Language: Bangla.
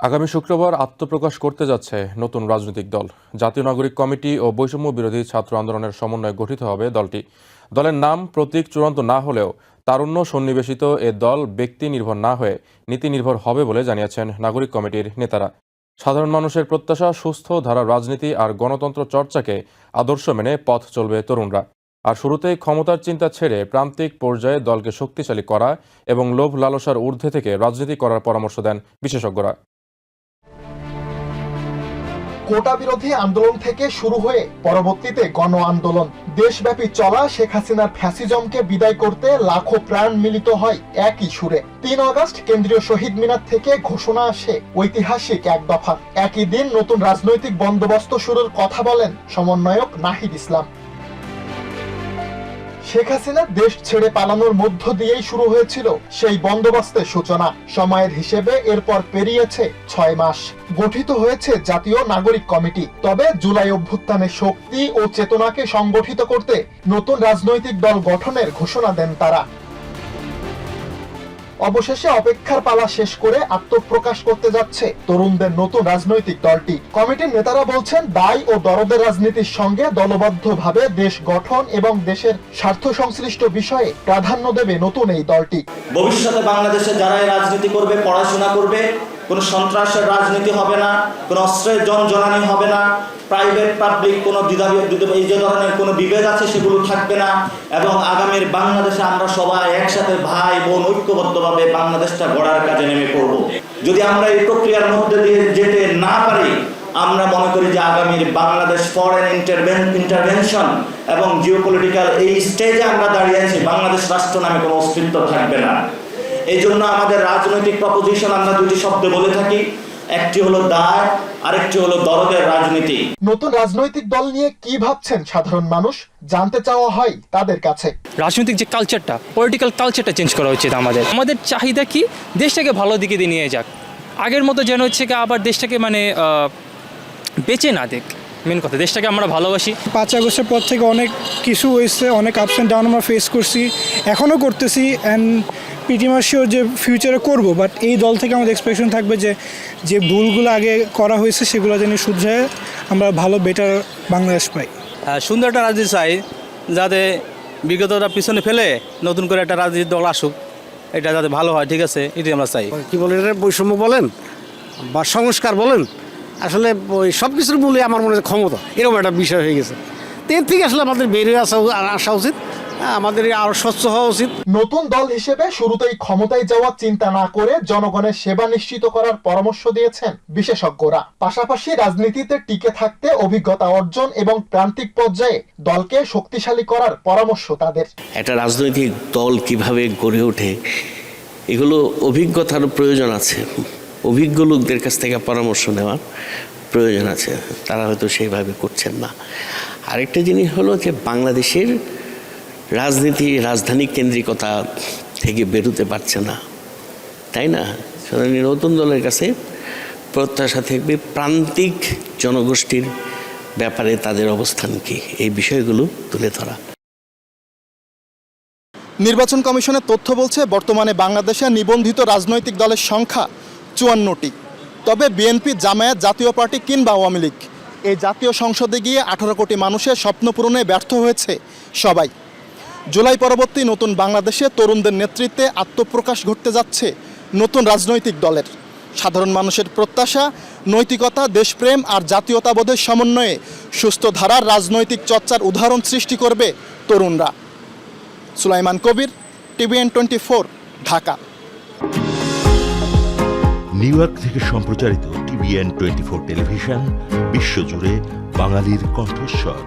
আগামী শুক্রবার আত্মপ্রকাশ করতে যাচ্ছে নতুন রাজনৈতিক দল। জাতীয় নাগরিক কমিটি ও বৈষম্য বিরোধী ছাত্র আন্দোলনের সমন্বয়ে গঠিত হবে দলটি। দলের নাম প্রতীক চূড়ান্ত না হলেও তারুণ্য সন্নিবেশিত এ দল ব্যক্তি নির্ভর না হয়ে নীতি নির্ভর হবে বলে জানিয়েছেন নাগরিক কমিটির নেতারা। সাধারণ মানুষের প্রত্যাশা সুস্থ ধারার রাজনীতি আর গণতন্ত্র চর্চাকে আদর্শ মেনে পথ চলবে তরুণরা। আর শুরুতেই ক্ষমতার চিন্তা ছেড়ে প্রান্তিক পর্যায়ে দলকে শক্তিশালী করা এবং লোভ লালসার ঊর্ধ্বে থেকে রাজনীতি করার পরামর্শ দেন বিশেষজ্ঞরা। কোটা বিরোধী আন্দোলন থেকে শুরু হয়ে পরবর্তীতে গণ আন্দোলন, দেশব্যাপী চলা শেখ হাসিনার ফ্যাসিজমকে বিদায় করতে লাখো প্রাণ মিলিত হয় একই সুরে। ৩ আগস্ট কেন্দ্রীয় শহীদ মিনার থেকে ঘোষণা আসে ঐতিহাসিক এক দফা। একই দিন নতুন রাজনৈতিক বন্দোবস্ত শুরুর কথা বলেন সমন্বয়ক নাহিদ ইসলাম। শেখ হাসিনা দেশ ছেড়ে পালানোর মধ্য দিয়েই শুরু হয়েছিল সেই বন্দোবস্তের সূচনা। সময়ের হিসেবে এরপর পেরিয়েছে ৬ মাস। গঠিত হয়েছে জাতীয় নাগরিক কমিটি। তবে জুলাই অভ্যুত্থানের শক্তি ও চেতনাকে সংগঠিত করতে নতুন রাজনৈতিক দল গঠনের ঘোষণা দেন তারা। অবশেষে অপেক্ষার পালা শেষ করে আত্মপ্রকাশ করতে যাচ্ছে তরুণদের নতুন রাজনৈতিক দলটি। কমিটির নেতারা বলছেন, দায় ও দরদের রাজনীতির সঙ্গে দলবদ্ধভাবে দেশ গঠন এবং দেশের স্বার্থ সংশ্লিষ্ট বিষয়ে প্রাধান্য দেবে নতুন এই দলটি। ভবিষ্যতে বাংলাদেশে যারা রাজনীতি করবে, পড়াশোনা করবে, কোনো সন্ত্রাসের রাজনীতি হবে না, কোনো অস্ত্রের জনজনানি হবে না, প্রাইভেট পাবলিক কোনো এই যে ধরনের কোনো বিভেদ আছে সেগুলো থাকবে না, এবং আগামীর বাংলাদেশে আমরা সবাই একসাথে ভাই বোন ঐক্যবদ্ধভাবে বাংলাদেশটা গড়ার কাজে নেমে পড়ব। যদি আমরা এই প্রক্রিয়ার মধ্যে দিয়ে যেতে না পারি, আমরা মনে করি যে আগামীর বাংলাদেশ ফরেন ইন্টারভেনশন এবং জিওপলিটিক্যাল এই স্টেজে আমরা দাঁড়িয়ে আছি, বাংলাদেশ রাষ্ট্র নামে কোনো অস্তিত্ব থাকবে না। এই জন্য আমাদের রাজনৈতিক প্রপোজিশন আমরা দুটি শব্দে বলে থাকি, একটি হলো দায়, আরেকটি হলো দরদের রাজনীতি। নতুন রাজনৈতিক দল নিয়ে কি ভাবছেন সাধারণ মানুষ, জানতে চাওয়া হয় তাদের কাছে। রাজনৈতিক যে কালচারটা, পলিটিক্যাল কালচারটা চেঞ্জ করা উচিত। আমাদের চাহিদা কি, দেশটাকে ভালো দিকে দিয়ে নিয়ে যাক। আগের মতো যেন হচ্ছে কি আবার দেশটাকে বেঁচে না দেখ। মেন কথা, দেশটাকে আমরা ভালোবাসি। 5 আগস্টের পর থেকে অনেক কিছু হয়েছে, অনেক আপস অ্যান্ড ডাউন আমরা ফেস করছি, এখনও করতেছি, অ্যান্ড প্রিটি মাচ শিওর যে ফিউচারে করবো। বাট এই দল থেকে আমাদের এক্সপেকটেশন থাকবে যে ভুলগুলো আগে করা হয়েছে সেগুলো যেন শুধরে আমরা ভালো বেটার বাংলাদেশ পাই। সুন্দর একটা রাজনীতি চাই, যাতে বিগতটা পিছনে ফেলে নতুন করে একটা রাজনীতির দল আসুক, এটা যাতে ভালো হয়। ঠিক আছে, এটাই আমরা চাই। কি বলে, এটা বৈষম্য বলেন বা সংস্কার বলেন, আসলে ওই সব কিছুর মূলে আমার মনে হয় ক্ষমতা, এরকম একটা বিষয় হয়ে গেছে। এর থেকে আসলে আমাদের বেরিয়ে আসা উচিত, আমাদের আরো স্বচ্ছ হওয়া উচিত। নতুন দল হিসেবে শুরুতেই ক্ষমতায় যাওয়ার চিন্তা না করে জনগণের সেবা নিশ্চিত করার পরামর্শ দিয়েছেন বিশেষজ্ঞরা। পাশাপাশি রাজনীতিতে টিকে থাকতে অভিজ্ঞতা অর্জন এবং প্রান্তিক পর্যায়ে দলকে শক্তিশালী করার পরামর্শ তাদের। একটা রাজনৈতিক দল কিভাবে গড়ে ওঠে, এগুলো অভিজ্ঞতার প্রয়োজন আছে। অভিজ্ঞ লোকদের কাছ থেকে পরামর্শ নেওয়ার প্রয়োজন আছে, তারা হয়তো সেইভাবে করছেন না। আরেকটা জিনিস হলো যে বাংলাদেশের রাজনীতি রাজধানী কেন্দ্রিকতা থেকে বেরোতে পারছে না, তাই না? সুতরাং নতুন দলের কাছে প্রত্যাশা থাকবে প্রান্তিক জনগোষ্ঠীর ব্যাপারে তাদের অবস্থান কি, এই বিষয়গুলো তুলে ধরা। নির্বাচন কমিশনের তথ্য বলছে বর্তমানে বাংলাদেশে নিবন্ধিত রাজনৈতিক দলের সংখ্যা 54টি। তবে বিএনপি, জামায়াত, জাতীয় পার্টি কিংবা আওয়ামী লীগ, এই জাতীয় সংসদে গিয়ে 18 কোটি মানুষের স্বপ্ন পূরণে ব্যর্থ হয়েছে সবাই। জুলাই পরবর্তী নতুন বাংলাদেশে তরুণদের নেতৃত্বে আত্মপ্রকাশ ঘটতে যাচ্ছে নতুন রাজনৈতিক দলের। সাধারণ মানুষের প্রত্যাশা, নৈতিকতা, দেশপ্রেম আর জাতীয়তাবোধের সমন্বয়ে সুস্থ ধারার রাজনৈতিক চর্চার উদাহরণ সৃষ্টি করবে তরুণরা। সুলাইমান কবির, TVN 24, ঢাকা। নিউ ইয়র্ক থেকে সম্প্রচারিত TVN 24 টেলিভিশন বিশ্বজুড়ে বাঙালির কণ্ঠস্বর।